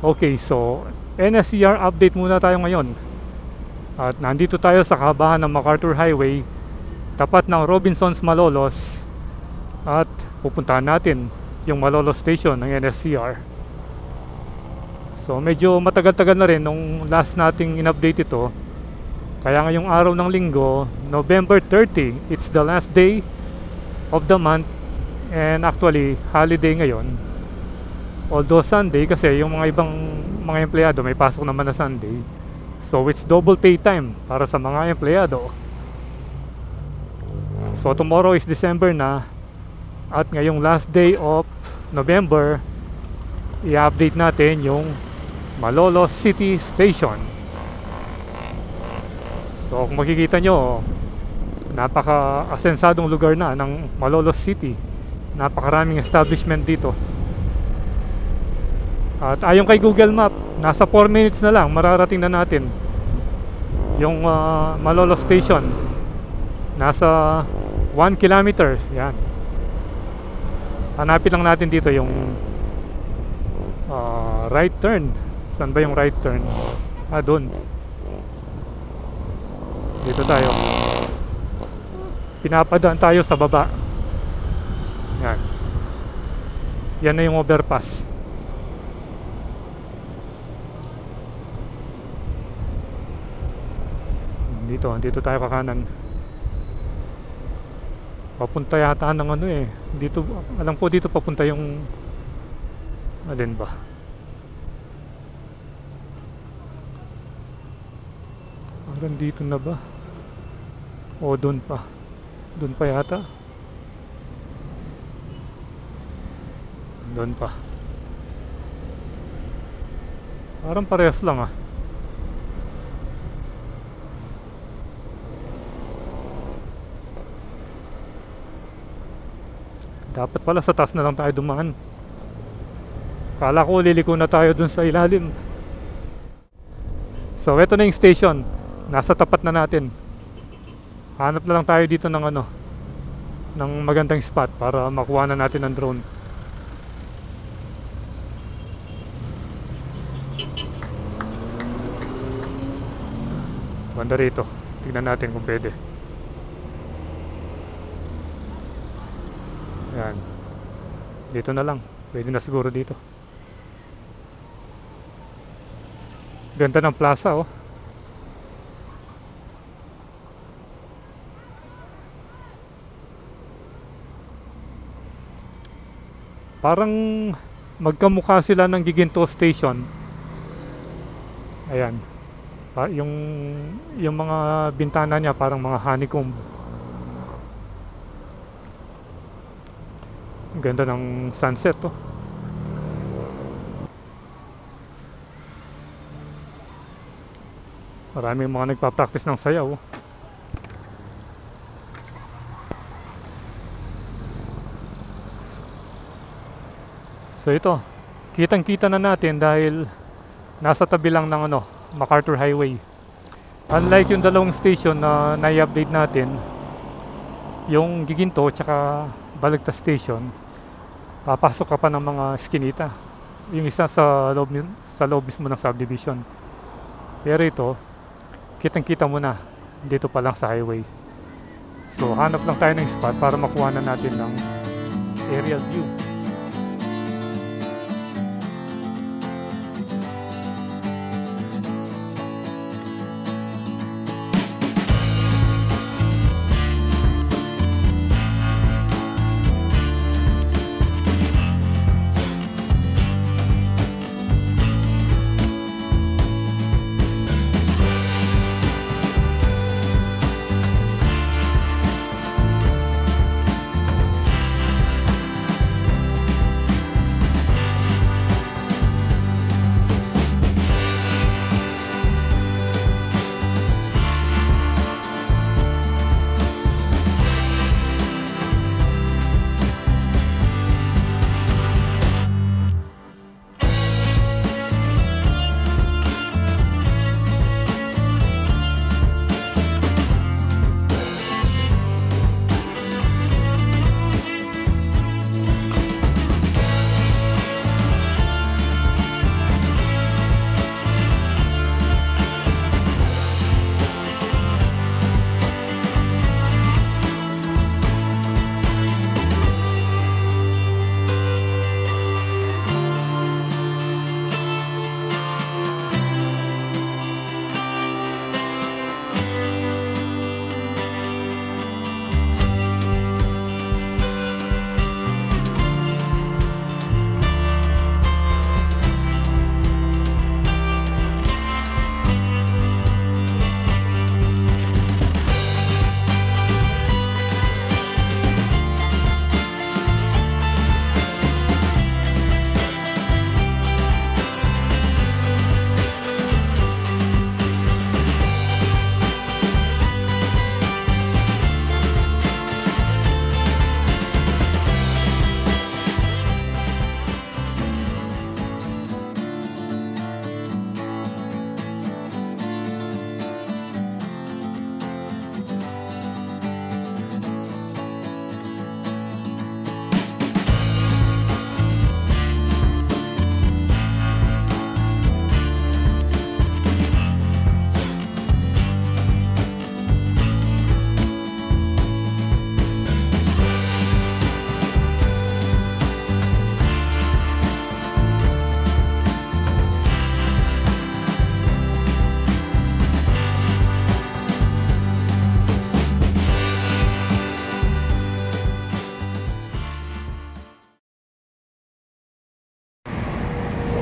Okay, so NSCR update muna tayo ngayon. At nandito tayo sa kahabaan ng MacArthur Highway, tapat ng Robinsons Malolos. At pupuntahan natin yung Malolos Station ng NSCR. So medyo matagal-tagal na rin nung last nating in-update ito. Kaya ngayong araw ng linggo, November 30, it's the last day of the month. And actually, holiday ngayon. Although Sunday, kasi yung mga ibang mga empleyado may pasok naman na Sunday. So it's double pay time para sa mga empleyado. So tomorrow is December na. At ngayong last day of November, i-update natin yung Malolos City Station. So kung makikita nyo, napaka-asensadong lugar na ng Malolos City. Napakaraming establishment dito. At ayon kay Google Map, nasa 4 minutes na lang mararating na natin yung Malolos Station. Nasa 1 kilometers. Yan. Hanapin lang natin dito yung right turn. Saan ba yung right turn? Doon. Dito tayo. Pinapadaan tayo sa baba. Yan. Yan na yung overpass. Dito tayo kakanan. Papunta yata ng ano eh. Dito, alam ko dito papunta yung alin ba? Parang dito na ba? O doon pa. Doon pa yata. Doon pa. Parang parehas lang ah. Dapat pala sa taas na lang tayo dumaan. Kala ko liliko na tayo dun sa ilalim. So eto na yung station. Nasa tapat na natin. Hanap na lang tayo dito ng ano, ng magandang spot para makuha na natin ang drone. Banda rito. Tignan natin kung pwede. Yan. Dito na lang. Pwede na siguro dito. Ganda ng plaza oh. Parang magkamukha sila ng Giginto Station. Ayan. Yung mga bintana niya parang mga honeycomb. Ganda ng sunset oh. Maraming mga nagpa-practice ng sayaw oh. So ito, kitang-kita na natin dahil nasa tabi lang ng ano, MacArthur Highway. Unlike yung dalawang station na nai-update natin, yung Giginto tsaka Balagtas Station, papasok ka pa ng mga skinita. Yung isa sa loob mismo ng subdivision. Pero ito, kitang-kita mo na dito pa lang sa highway. So hanap lang tayo ng spot para makuha na natin ng aerial view.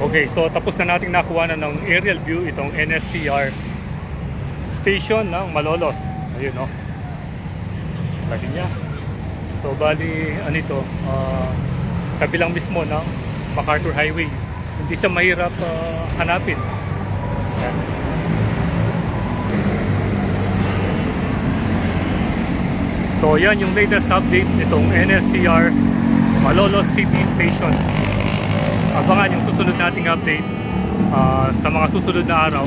Okay, so tapos na nating nakuha na ng aerial view itong NSTR station ng Malolos. Ayun, no? Lagi niya. So bali, ano ito, tabi lang mismo ng MacArthur Highway. Hindi siya mahirap hanapin. Yan. So yan yung latest update nitong NSTR Malolos City Station. Abangan yung susunod nating update sa mga susunod na araw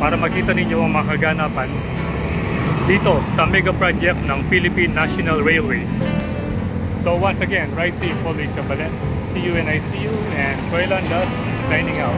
para makita ninyo ang mga kaganapan dito sa mega project ng Philippine National Railways. So once again, ride safe, always Kabalen. See you when I see you, and Troy Landas signing out.